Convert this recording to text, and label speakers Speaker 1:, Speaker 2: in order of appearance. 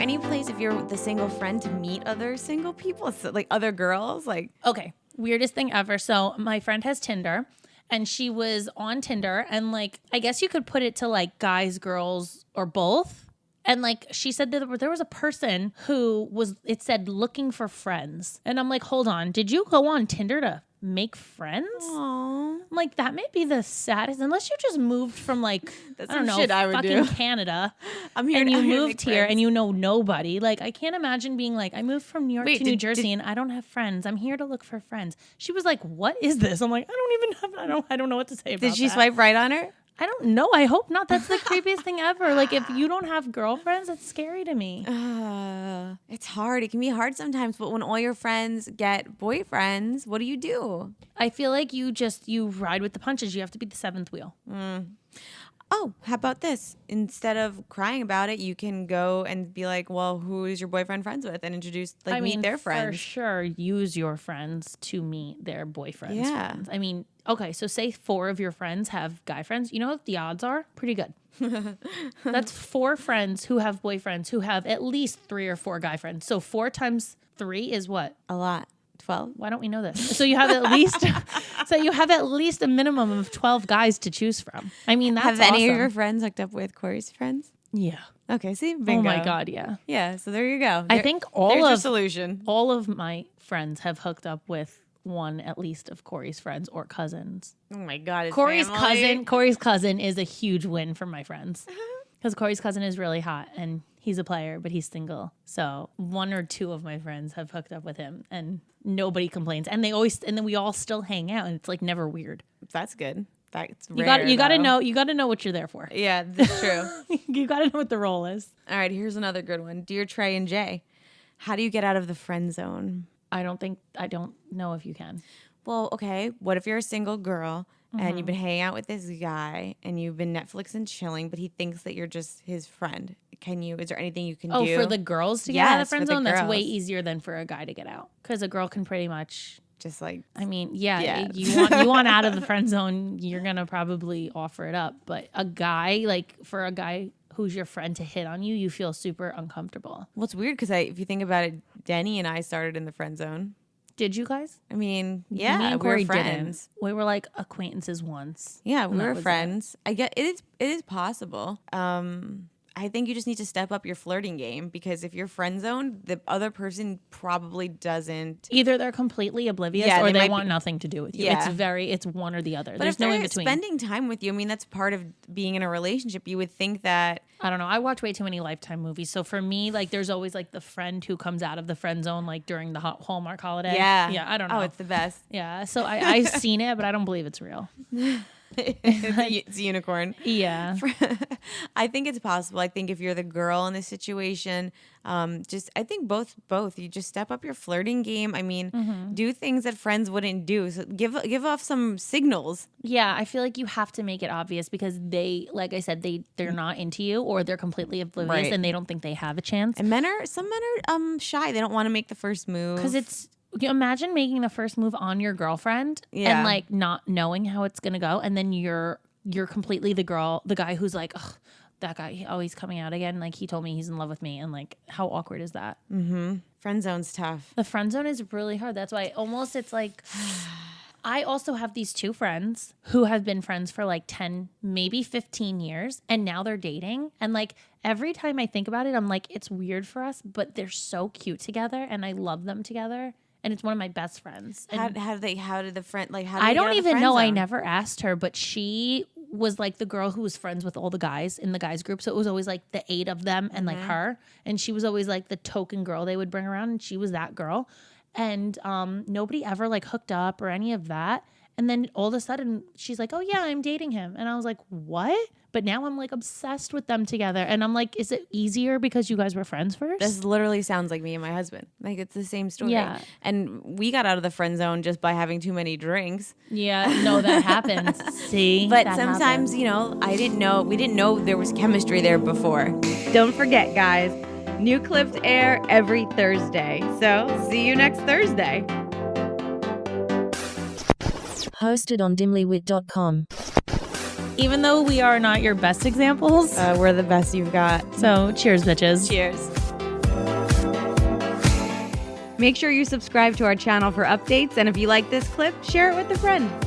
Speaker 1: any place if you're the single friend to meet other single people, so, like other girls? Like,
Speaker 2: okay, weirdest thing ever. So my friend has Tinder, and she was on Tinder, and like I guess you could put it to like guys, girls, or both. And like she said that there was a person who it said looking for friends, and I'm like, hold on, did you go on Tinder to make friends?
Speaker 1: aww,
Speaker 2: Like that may be the saddest, unless you just moved from like
Speaker 1: that's
Speaker 2: I don't
Speaker 1: some
Speaker 2: know,
Speaker 1: shit I would
Speaker 2: fucking
Speaker 1: do.
Speaker 2: Canada,
Speaker 1: I'm here
Speaker 2: and
Speaker 1: to-
Speaker 2: you
Speaker 1: I'm here to
Speaker 2: moved
Speaker 1: make
Speaker 2: here
Speaker 1: friends.
Speaker 2: and you know nobody. Like I can't imagine being like, I moved from New York
Speaker 1: Wait,
Speaker 2: to New
Speaker 1: did-
Speaker 2: Jersey and I don't have friends. I'm here to look for friends. She was like, what is this? I'm like, I don't know what to say about that.
Speaker 1: Did she swipe right on her?
Speaker 2: I don't know. I hope not. That's the creepiest thing ever. Like if you don't have girlfriends, it's scary to me.
Speaker 1: It's hard. It can be hard sometimes. But when all your friends get boyfriends, what do?
Speaker 2: I feel like you ride with the punches. You have to be the seventh wheel.
Speaker 1: Oh, how about this? Instead of crying about it, you can go and be like, well, who is your boyfriend friends with? And introduce, like, meet their friends.
Speaker 2: For sure, use your friends to meet their boyfriends'
Speaker 1: Yeah.
Speaker 2: friends. I mean, okay, so say 4 of your friends have guy friends. You know what the odds are? Pretty good. That's 4 friends who have boyfriends who have at least 3 or 4 guy friends. So 4 times 3 is what?
Speaker 1: A lot. 12.
Speaker 2: Why don't we know this? So you have at least a minimum of 12 guys to choose from. I mean, that's
Speaker 1: Have any of
Speaker 2: awesome.
Speaker 1: your friends hooked up with Corey's friends?
Speaker 2: Yeah.
Speaker 1: Okay, see? Bingo.
Speaker 2: Oh my God, yeah.
Speaker 1: Yeah, so there you go.
Speaker 2: I think
Speaker 1: there's your
Speaker 2: all
Speaker 1: solution.
Speaker 2: of my friends have hooked up with one at least of Corey's friends or cousins.
Speaker 1: Oh my God, it's
Speaker 2: Corey's
Speaker 1: family.
Speaker 2: cousin is a huge win for my friends. Because Corey's cousin is really hot and he's a player, but he's single. So 1 or 2 of my friends have hooked up with him and nobody complains. And then we all still hang out and it's like never weird.
Speaker 1: That's good. That's
Speaker 2: You
Speaker 1: rare,
Speaker 2: gotta
Speaker 1: though.
Speaker 2: know what you're there for.
Speaker 1: Yeah, that's true.
Speaker 2: You gotta know what the role is.
Speaker 1: All right, here's another good one. Dear Trey and Jay, how do you get out of the friend zone?
Speaker 2: I don't know if you can.
Speaker 1: Well, okay, what if you're a single girl and you've been hanging out with this guy and you've been Netflix and chilling, but he thinks that you're just his friend? Is there anything you can do?
Speaker 2: Oh, for the girls to get out of the
Speaker 1: Yes,
Speaker 2: friend
Speaker 1: for the
Speaker 2: zone? That's way
Speaker 1: girls.
Speaker 2: easier than for a guy to get out. Because a girl can pretty much,
Speaker 1: Just like,
Speaker 2: I mean, yeah.
Speaker 1: Yeah.
Speaker 2: You want out of the friend zone, you're going to probably offer it up. But a guy, like for a guy who's your friend to hit on you, you feel super uncomfortable.
Speaker 1: well, it's weird because if you think about it, Denny and I started in the friend zone.
Speaker 2: Did you guys?
Speaker 1: I mean,
Speaker 2: Me
Speaker 1: yeah,
Speaker 2: and
Speaker 1: we were
Speaker 2: Corey
Speaker 1: friends.
Speaker 2: didn't. We were like acquaintances once.
Speaker 1: Yeah,
Speaker 2: And
Speaker 1: we
Speaker 2: that
Speaker 1: were
Speaker 2: was it.
Speaker 1: friends. I get it is possible. I think you just need to step up your flirting game because if you're friend zoned, the other person probably doesn't.
Speaker 2: Either they're completely oblivious
Speaker 1: Yeah,
Speaker 2: or
Speaker 1: they
Speaker 2: they
Speaker 1: might
Speaker 2: want
Speaker 1: be-
Speaker 2: nothing to do with you.
Speaker 1: Yeah.
Speaker 2: It's one or the other.
Speaker 1: But
Speaker 2: There's
Speaker 1: if
Speaker 2: no in
Speaker 1: they're
Speaker 2: between.
Speaker 1: spending time with you, I mean, that's part of being in a relationship. You would think that.
Speaker 2: I don't know. I watch way too many Lifetime movies. So for me, like there's always like the friend who comes out of the friend zone like during the Hallmark holiday.
Speaker 1: Yeah.
Speaker 2: Yeah, I don't know.
Speaker 1: Oh, it's the best.
Speaker 2: Yeah. So I've seen it, but I don't believe it's real.
Speaker 1: It's a unicorn.
Speaker 2: Yeah.
Speaker 1: I think it's possible. I think if you're the girl in this situation, I think both. You just step up your flirting game. I mean, do things that friends wouldn't do. So give off some signals.
Speaker 2: Yeah. I feel like you have to make it obvious because they, like I said, they're not into you or they're completely oblivious
Speaker 1: Right.
Speaker 2: and they don't think they have a chance.
Speaker 1: And some men are shy. They don't want to make the first move
Speaker 2: Because you imagine making the first move on your girlfriend
Speaker 1: Yeah.
Speaker 2: and like not knowing how it's gonna go, and then you're completely the guy who's like, ugh, that guy, oh, he's coming out again. Like he told me he's in love with me, and like how awkward is that?
Speaker 1: friend zone's tough.
Speaker 2: The friend zone is really hard. That's why it's like. I also have these 2 friends who have been friends for like 10, maybe 15 years, and now they're dating. And like every time I think about it, I'm like, it's weird for us, but they're so cute together, and I love them together. And it's one of my best friends. And
Speaker 1: How did the friend like? How did
Speaker 2: I
Speaker 1: they get
Speaker 2: don't
Speaker 1: out of the
Speaker 2: even
Speaker 1: friend
Speaker 2: know. I
Speaker 1: zone?
Speaker 2: never asked her, but she was like the girl who was friends with all the guys in the guys group. So it was always like the 8 of them and like her. And she was always like the token girl they would bring around. And she was that girl. And nobody ever like hooked up or any of that. And then all of a sudden she's like, oh yeah, I'm dating him. And I was like, what? But now I'm like obsessed with them together. And I'm like, is it easier because you guys were friends first?
Speaker 1: This literally sounds like me and my husband. Like it's the same story.
Speaker 2: Yeah.
Speaker 1: And we got out of the friend zone just by having too many drinks.
Speaker 2: Yeah, no, that happens. See?
Speaker 1: But
Speaker 2: That
Speaker 1: sometimes,
Speaker 2: happens.
Speaker 1: we didn't know there was chemistry there before. Don't forget, guys, new clips air every Thursday. So see you next Thursday.
Speaker 3: Hosted on dimlywit.com.
Speaker 2: Even though we are not your best examples,
Speaker 1: We're the best you've got.
Speaker 2: so cheers, bitches.
Speaker 1: Cheers. Make sure you subscribe to our channel for updates, and if you like this clip, share it with a friend.